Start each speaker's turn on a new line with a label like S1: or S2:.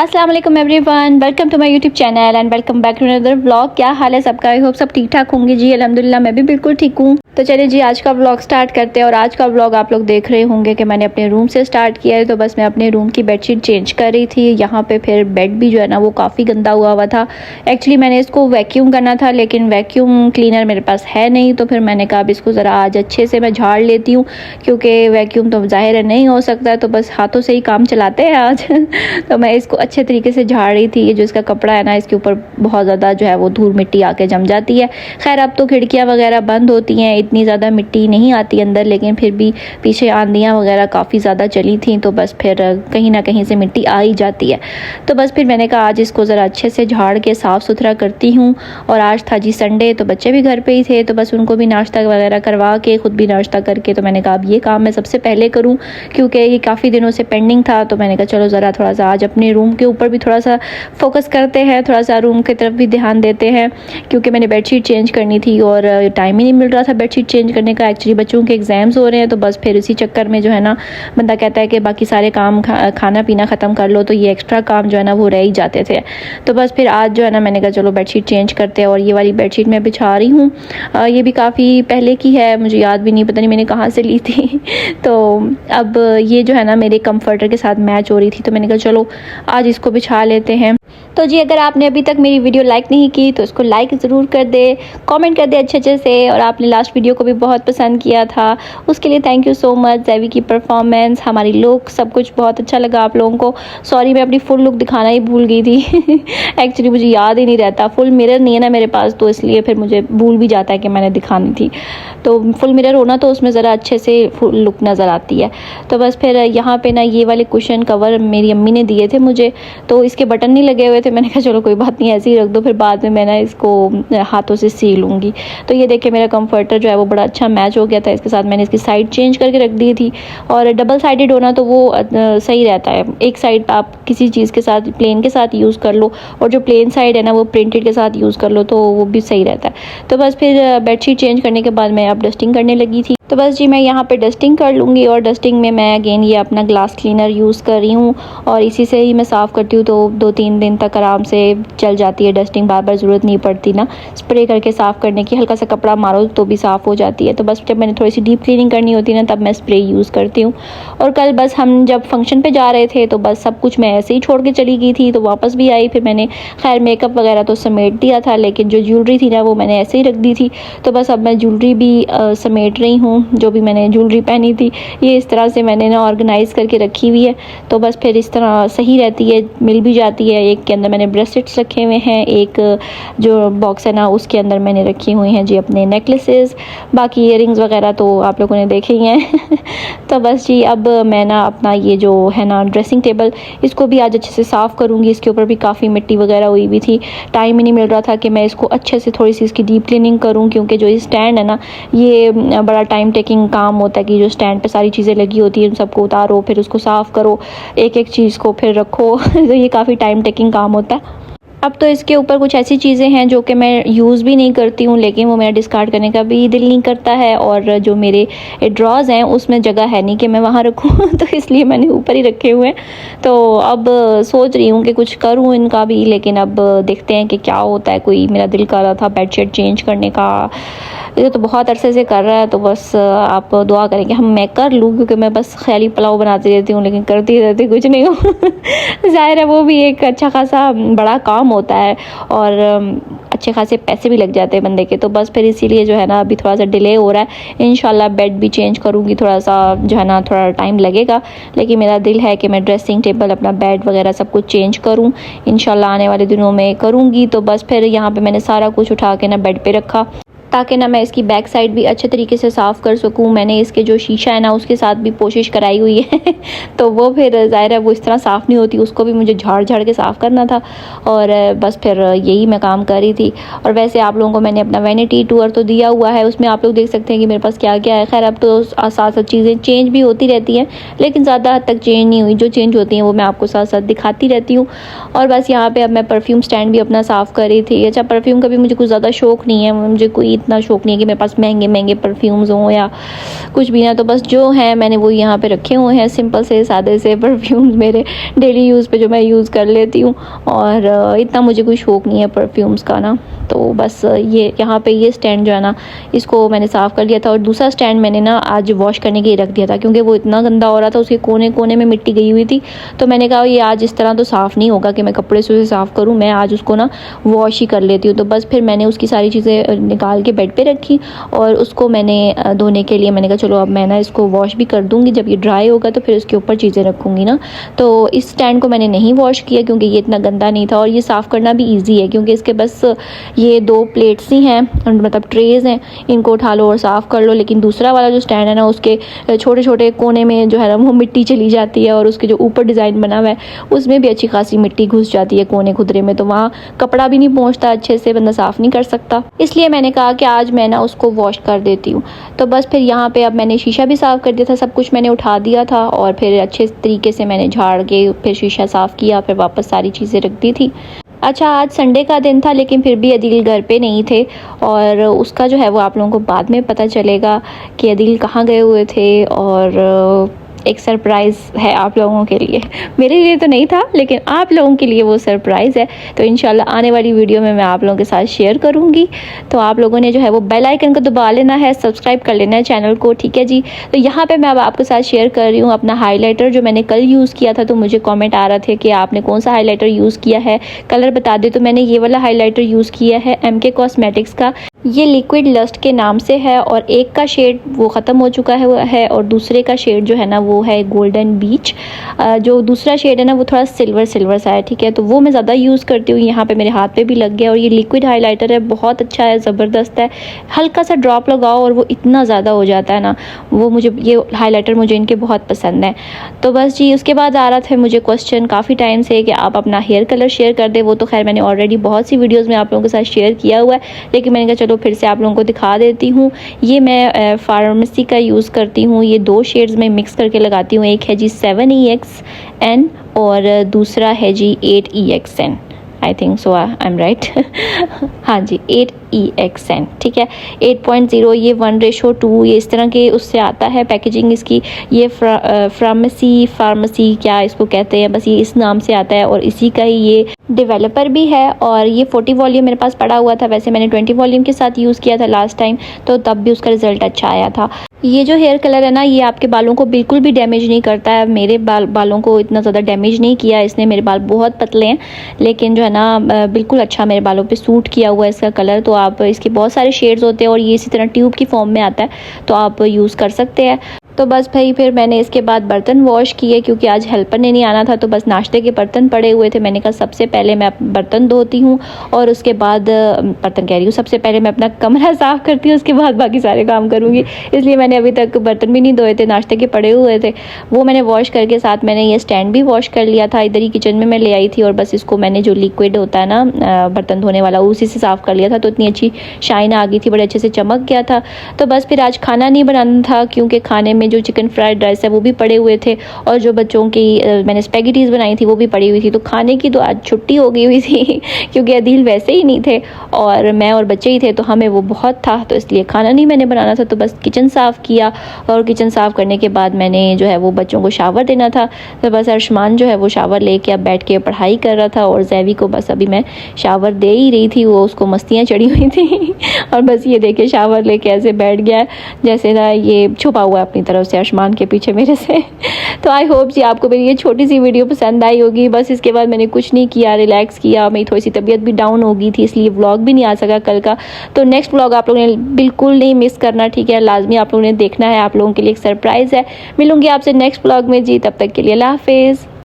S1: अस्सलाम वालेकुम everyone, welcome to my YouTube channel and welcome back to another vlog. क्या हाल है सबका? आई होप सब ठीक ठाक होंगे जी। अल्हम्दुलिल्लाह मैं भी बिल्कुल ठीक हूँ। तो चलिए जी आज का व्लॉग स्टार्ट करते हैं। और आज का व्लॉग आप लोग देख रहे होंगे कि मैंने अपने रूम से स्टार्ट किया है। तो बस मैं अपने रूम की बेडशीट चेंज कर रही थी। यहाँ पे फिर बेड भी जो है ना वो काफ़ी गंदा हुआ था। एक्चुअली मैंने इसको वैक्यूम करना था लेकिन वैक्यूम क्लीनर मेरे पास है नहीं। तो फिर मैंने कहा अब इसको ज़रा आज अच्छे से मैं झाड़ लेती हूँ, क्योंकि वैक्यूम तो ज़ाहिर है नहीं हो सकता है, तो बस हाथों से ही काम चलाते हैं आज। तो मैं इसको अच्छे तरीके से झाड़ रही थी। ये जो इसका कपड़ा है ना, इसके ऊपर बहुत ज़्यादा जो है वो धूल मिट्टी आके जम जाती है। खैर अब तो खिड़कियाँ वगैरह बंद होती हैं, इतनी ज़्यादा मिट्टी नहीं आती अंदर, लेकिन फिर भी पीछे आंधियाँ वगैरह काफ़ी ज़्यादा चली थी, तो बस फिर कहीं ना कहीं से मिट्टी आ ही जाती है। तो बस फिर मैंने कहा आज इसको ज़रा अच्छे से झाड़ के साफ़ सुथरा करती हूँ। और आज था जी संडे, तो बच्चे भी घर पे ही थे, तो बस उनको भी नाश्ता वगैरह करवा के ख़ुद भी नाश्ता करके तो मैंने कहा अब ये काम मैं सबसे पहले करूँ, क्योंकि ये काफ़ी दिनों से पेंडिंग था। तो मैंने कहा चलो ज़रा थोड़ा सा आज अपने रूम के ऊपर भी थोड़ा सा फोकस करते हैं, थोड़ा सा रूम की तरफ भी ध्यान देते हैं, क्योंकि मैंने बेडशीट चेंज करनी थी और टाइम ही नहीं मिल रहा था बेडशीट चेंज करने का। एक्चुअली बच्चों के एग्ज़ाम्स हो रहे हैं, तो बस फिर इसी चक्कर में जो है ना बंदा कहता है कि बाकी सारे काम खाना पीना ख़त्म कर लो, तो ये एक्स्ट्रा काम जो है ना वो रह ही जाते थे। तो बस फिर आज जो है ना मैंने कहा चलो बेडशीट चेंज करते हैं। और ये वाली बेडशीट मैं बिछा रही हूँ, ये भी काफ़ी पहले की है, मुझे याद भी नहीं, पता नहीं मैंने कहाँ से ली थी। तो अब ये जो है ना मेरे कंफर्टर के साथ मैच हो रही थी, तो मैंने कहा चलो आज इसको बिछा लेते हैं। तो जी अगर आपने अभी तक मेरी वीडियो लाइक नहीं की तो इसको लाइक ज़रूर कर दे, कमेंट कर दे अच्छे अच्छे से। और आपने लास्ट वीडियो को भी बहुत पसंद किया था, उसके लिए थैंक यू सो मच। जैवी की परफॉर्मेंस, हमारी लुक, सब कुछ बहुत अच्छा लगा आप लोगों को। सॉरी मैं अपनी फुल लुक दिखाना ही भूल गई थी। एक्चुअली मुझे याद ही नहीं रहता, फुल मिरर नहीं है ना मेरे पास, तो इसलिए फिर मुझे भूल भी जाता है कि मैंने दिखानी थी। तो फुल मिरर होना तो उसमें ज़रा अच्छे से फुल लुक नज़र आती है। तो बस फिर यहाँ पे ना ये वाले कुशन कवर मेरी अम्मी ने दिए थे मुझे, तो इसके बटन नहीं लगे हुए थे। मैंने कहा चलो कोई बात नहीं ऐसे ही रख दो, फिर बाद में मैं ना इसको हाथों से सी लूँगी। तो ये देखिए मेरा कंफर्टर जो है वो बड़ा अच्छा मैच हो गया था इसके साथ। मैंने इसकी साइड चेंज करके रख दी थी। और डबल साइडेड होना तो वो सही रहता है, एक साइड आप किसी चीज़ के साथ प्लेन के साथ यूज़ कर लो, और जो प्लेन साइड है ना वो प्रिंटेड के साथ यूज़ कर लो, तो वो भी सही रहता है। तो बस फिर बेडशीट चेंज करने के बाद मैं अब डस्टिंग करने लगी थी। तो बस जी मैं यहाँ पे डस्टिंग कर लूँगी। और डस्टिंग में मैं अगेन ये अपना ग्लास क्लीनर यूज़ कर रही हूँ, और इसी से ही मैं साफ़ करती हूँ, तो 2-3 दिन तक आराम से चल जाती है डस्टिंग। बार बार ज़रूरत नहीं पड़ती ना स्प्रे करके साफ़ करने की, हल्का सा कपड़ा मारो तो भी साफ़ हो जाती है। तो बस जब मैंने थोड़ी सी डीप क्लीनिंग करनी होती है ना, तब मैं स्प्रे यूज़ करती हूँ। और कल बस हम जब फंक्शन पे जा रहे थे, तो बस सब कुछ मैं ऐसे ही छोड़ के चली गई थी, तो वापस भी आई। फिर मैंने खैर मेकअप वगैरह तो समेट दिया था, लेकिन जो ज्वेलरी थी ना वो मैंने ऐसे ही रख दी थी। तो बस अब मैं ज्वेलरी भी समेट रही हूँ। जो भी मैंने ज्वेलरी पहनी थी ये इस तरह से मैंने ना ऑर्गेनाइज़ करके रखी हुई है, तो बस फिर इस तरह सही रहती है, मिल भी जाती है। एक के अंदर मैंने ब्रेसलेट्स रखे हुए हैं, एक जो बॉक्स है ना उसके अंदर मैंने रखी हुई हैं जी अपने नेकलेसेस, बाकी इयररिंग्स वगैरह तो आप लोगों ने देखे ही हैं। तो बस जी अब मैं ना अपना ये जो है ना ड्रेसिंग टेबल, इसको भी आज अच्छे से साफ़ करूँगी। इसके ऊपर भी काफ़ी मिट्टी वगैरह हुई हुई थी, टाइम ही नहीं मिल रहा था कि मैं इसको अच्छे से थोड़ी सी इसकी डीप क्लीनिंग करूँ, क्योंकि जो स्टैंड है ना ये बड़ा टाइम टेकिंग काम होता है कि जो स्टैंड पे सारी चीज़ें लगी होती हैं उन सबको उतारो, फिर उसको साफ़ करो, एक एक चीज़ को फिर रखो। तो ये काफ़ी टाइम टेकिंग काम होता है। अब तो इसके ऊपर कुछ ऐसी चीज़ें हैं जो कि मैं यूज़ भी नहीं करती हूँ, लेकिन वो मेरा डिस्कार्ड करने का भी दिल नहीं करता है। और जो मेरे ड्रॉज़ हैं उसमें जगह है नहीं कि मैं वहाँ रखूँ। तो इसलिए मैंने ऊपर ही रखे हुए हैं। तो अब सोच रही हूँ कि कुछ करूँ इनका भी, लेकिन अब देखते हैं कि क्या होता है। कोई मेरा दिल कर रहा था बेडशीट चेंज करने का, ये तो बहुत अरसे से कर रहा है, तो बस आप दुआ करें कि मैं कर लूँ, क्योंकि मैं बस ख्याली पुलाव बनाती रहती हूँ लेकिन करती रहती कुछ नहीं हूँ। ज़ाहिर है वो भी एक अच्छा खासा बड़ा काम होता है, और अच्छे खासे पैसे भी लग जाते हैं बंदे के। तो बस फिर इसीलिए जो है ना अभी थोड़ा सा डिले हो रहा है। इंशाल्लाह बेड भी चेंज करूँगी, थोड़ा सा जो है ना थोड़ा टाइम लगेगा, लेकिन मेरा दिल है कि मैं ड्रेसिंग टेबल, अपना बेड वगैरह सब कुछ चेंज करूँ। इंशाल्लाह आने वाले दिनों में करूँगी। तो बस फिर यहाँ पर मैंने सारा कुछ उठा के ना बेड पर रखा, ताकि ना मैं इसकी बैक साइड भी अच्छे तरीके से साफ़ कर सकूँ। मैंने इसके जो शीशा है ना उसके साथ भी कोशिश कराई हुई है। तो वो फिर ज़ाहिर है वो इस तरह साफ़ नहीं होती, उसको भी मुझे झाड़ झाड़ के साफ़ करना था। और बस फिर यही मैं काम कर रही थी। और वैसे आप लोगों को मैंने अपना वैनिटी टूर तो दिया हुआ है, उसमें आप लोग देख सकते हैं कि मेरे पास क्या क्या है। खैर अब तो साथ साथ चीज़ें चेंज भी होती रहती हैं, लेकिन ज़्यादा हद तक चेंज नहीं हुई। जो चेंज होती हैं वो मैं आपको साथ साथ दिखाती रहती हूँ। और बस यहाँ पर अब मैं परफ्यूम स्टैंड भी अपना साफ़ कर रही थी। अच्छा परफ्यूम का भी मुझे कुछ ज़्यादा शौक़ नहीं है, मुझे कोई इतना शौक नहीं है कि मेरे पास महंगे महंगे परफ्यूम्स हों या कुछ भी ना, तो बस जो है मैंने वो यहाँ पे रखे हुए हैं, सिंपल से सादे से परफ्यूम्स मेरे डेली यूज़ पे जो मैं यूज़ कर लेती हूँ। और इतना मुझे कोई शौक नहीं है परफ्यूम्स का ना। तो बस ये यहाँ पे ये स्टैंड जो है ना, इसको मैंने साफ़ कर लिया था। और दूसरा स्टैंड मैंने ना आज वॉश करने के लिए रख दिया था, क्योंकि वो इतना गंदा हो रहा था, उसके कोने कोने में मिट्टी गई हुई थी। तो मैंने कहा ये आज इस तरह तो साफ़ नहीं होगा कि मैं कपड़े से उसे साफ़ करूँ, मैं आज उसको ना वॉश ही कर लेती हूँ। तो बस फिर मैंने उसकी सारी चीज़ें निकाल के बेड पर रखी और उसको मैंने धोने के लिए मैंने कहा चलो अब मैं ना इसको वॉश भी कर दूँगी, जब ये ड्राई होगा तो फिर उसके ऊपर चीज़ें रखूँगी ना। तो इस स्टैंड को मैंने नहीं वॉश किया क्योंकि ये इतना गंदा नहीं था, और ये साफ़ करना भी ईजी है क्योंकि इसके बस ये 2 प्लेट्स ही हैं, मतलब ट्रेज़ हैं, इनको उठा लो और साफ़ कर लो। लेकिन दूसरा वाला जो स्टैंड है ना, उसके छोटे छोटे कोने में जो है ना वो मिट्टी चली जाती है, और उसके जो ऊपर डिज़ाइन बना हुआ है उसमें भी अच्छी खासी मिट्टी घुस जाती है कोने खुदरे में, तो वहाँ कपड़ा भी नहीं पहुँचता अच्छे से, बंदा साफ़ नहीं कर सकता। इसलिए मैंने कहा कि आज मैं ना उसको वॉश कर देती हूँ। तो बस फिर यहाँ पे अब मैंने शीशा भी साफ़ कर दिया था, सब कुछ मैंने उठा दिया था और फिर अच्छे तरीके से मैंने झाड़ के फिर शीशा साफ़ किया, फिर वापस सारी चीज़ें रख दी थी। अच्छा, आज संडे का दिन था लेकिन फिर भी अदील घर पे नहीं थे, और उसका जो है वो आप लोगों को बाद में पता चलेगा कि अदील कहाँ गए हुए थे। और एक सरप्राइज़ है आप लोगों के लिए, मेरे लिए तो नहीं था लेकिन आप लोगों के लिए वो सरप्राइज़ है। तो इंशाल्लाह आने वाली वीडियो में मैं आप लोगों के साथ शेयर करूँगी। तो आप लोगों ने जो है वो बेल आइकन को दबा लेना है, सब्सक्राइब कर लेना है चैनल को, ठीक है जी। तो यहाँ पे मैं अब आपके साथ शेयर कर रही हूँ अपना हाइलाइटर जो मैंने कल यूज़ किया था। तो मुझे कॉमेंट आ रहे थे कि आपने कौन सा हाईलाइटर यूज़ किया है, कलर बता दे। तो मैंने ये वाला हाईलाइटर यूज़ किया है MK कॉस्मेटिक्स का, ये लिक्विड लस्ट के नाम से है, और एक का शेड वो ख़त्म हो चुका है और दूसरे का शेड जो है ना वो है गोल्डन बीच। जो दूसरा शेड है ना वो थोड़ा सिल्वर सिल्वर सा है, ठीक है। तो वो मैं ज़्यादा यूज़ करती हूँ, यहाँ पे मेरे हाथ पे भी लग गया। और ये लिक्विड हाइलाइटर है, बहुत अच्छा है, ज़बरदस्त है। हल्का सा ड्रॉप लगाओ और वो इतना ज़्यादा हो जाता है ना, वो मुझे ये हाइलाइटर मुझे इनके बहुत पसंद है। तो बस जी, उसके बाद आ रहा था मुझे क्वेश्चन काफ़ी टाइम से कि आप अपना हेयर कलर शेयर कर दे। वो तो खैर मैंने ऑलरेडी बहुत सी वीडियोज़ में आप लोगों के साथ शेयर किया हुआ है, लेकिन मैंने कहा चलो फिर से आप लोगों को दिखा देती हूँ। ये मैं फार्मेसी का यूज़ करती हूँ, ये 2 शेड्स में मिक्स करके लगाती हूँ। एक है जी 7EXN और दूसरा है जी 8EXN, I think so, I am right. हाँ जी, 8EXN, ठीक है। 8.0 ये 1:2 ये इस तरह के उससे आता है पैकेजिंग इसकी। ये फार्मेसी क्या इसको कहते हैं, बस ये इस नाम से आता है, और इसी का ही ये डेवलपर भी है। और ये 40 वॉल्यूम मेरे पास पड़ा हुआ था, वैसे मैंने 20 वॉल्यूम के साथ यूज़ किया था लास्ट टाइम, तो तब भी उसका रिज़ल्ट अच्छा आया था। ये जो हेयर कलर है ना, ये आपके बालों को बिल्कुल भी डैमेज नहीं करता है। मेरे बालों को इतना ज़्यादा डैमेज नहीं किया इसने, मेरे बाल बहुत पतले हैं, लेकिन जो है ना बिल्कुल अच्छा मेरे बालों पे सूट किया हुआ है इसका कलर। तो आप इसके बहुत सारे शेड्स होते हैं और ये इसी तरह ट्यूब की फॉर्म में आता है, तो आप यूज़ कर सकते हैं। तो बस भाई फिर मैंने इसके बाद बर्तन वॉश किए, क्योंकि आज हेल्पर ने नहीं आना था, तो बस नाश्ते के बर्तन पड़े हुए थे। मैंने कहा सबसे पहले मैं बर्तन धोती हूँ और उसके बाद बर्तन कह रही हूँ, सबसे पहले मैं अपना कमरा साफ़ करती हूँ, उसके बाद बाकी सारे काम करूँगी। इसलिए मैंने अभी तक बर्तन भी नहीं धोए थे, नाश्ते के पड़े हुए थे, वो मैंने वॉश करके साथ मैंने ये स्टैंड भी वॉश कर लिया था। इधर ही किचन में मैं ले आई थी, और बस इसको मैंने जो लिक्विड होता है ना बर्तन धोने वाला, उसी से साफ़ कर लिया था। तो इतनी अच्छी शाइन आ गई थी, बड़े अच्छे से चमक गया था। तो बस फिर आज खाना नहीं बनाना था, क्योंकि खाने में जो चिकन फ्राइड राइस है वो भी पड़े हुए थे, और जो बच्चों की मैंने स्पैगेटीज़ बनाई थी वो भी पड़ी हुई थी। तो खाने की तो आज छुट्टी हो गई हुई थी क्योंकि अदील वैसे ही नहीं थे और मैं और बच्चे ही थे, तो हमें वो बहुत था, तो इसलिए खाना नहीं मैंने बनाना था। तो बस किचन साफ़ किया, और किचन साफ़ करने के बाद मैंने जो है वो बच्चों को शावर देना था। तो बस अर्शमान जो है वो शावर लेके अब बैठ के पढ़ाई कर रहा था, और जैवी को बस अभी मैं शावर दे ही रही थी, वो उसको मस्तियाँ चढ़ी हुई थी और बस ये देखे शावर लेके ऐसे बैठ गया जैसे ना ये छुपा हुआ है अपनी तरफ से अर्शमान के पीछे मेरे से। तो आई होप जी आपको मेरी ये छोटी सी वीडियो पसंद आई होगी। बस इसके बाद मैंने कुछ नहीं किया, रिलैक्स किया। मेरी थोड़ी सी तबीयत भी डाउन हो गई थी, इसलिए व्लॉग भी नहीं आ सका कल का। तो नेक्स्ट व्लॉग आप लोगों ने बिल्कुल नहीं मिस करना, ठीक है, लाजमी आप लोगों ने देखना है, आप लोगों के लिए एक सरप्राइज़ है। मिलूंगी आपसे नेक्स्ट व्लॉग में जी, तब तक के लिए अल्लाह हाफिज़।